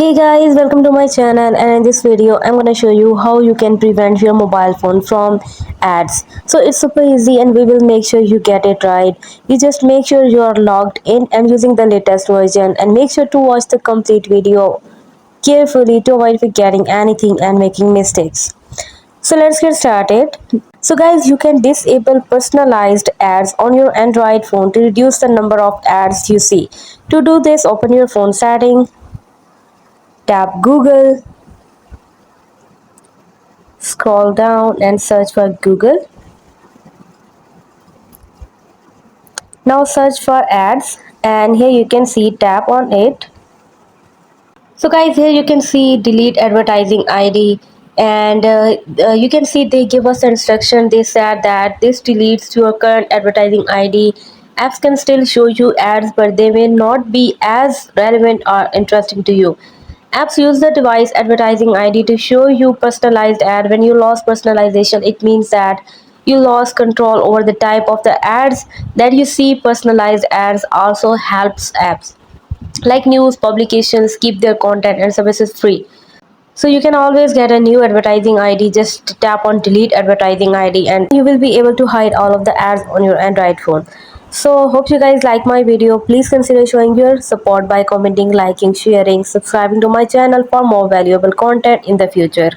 Hey guys, welcome to my channel, and in this video I'm going to show you how you can prevent your mobile phone from ads. So it's super easy and we will make sure you get it right. You just make sure you are logged in and using the latest version, and make sure to watch the complete video carefully to avoid forgetting anything and making mistakes. So let's get started. So guys, you can disable personalized ads on your Android phone to reduce the number of ads you see. To do this, open your phone setting, tap Google, scroll down and search for Google. Now search for ads, and here you can see tap on it. So guys, here you can see delete advertising ID, and you can see they give us the instruction. They said that this deletes your current advertising ID. Apps can still show you ads, but they may not be as relevant or interesting to you. Apps use the device advertising ID to show you personalized ad. When you lost personalization, it means that you lost control over the type of the ads that you see. Personalized ads also helps apps like news publications keep their content and services free. So you can always get a new advertising ID. Just tap on delete advertising ID and you will be able to hide all of the ads on your Android phone. So hope you guys like my video. Please consider showing your support by commenting, liking, sharing, subscribing to my channel for more valuable content in the future.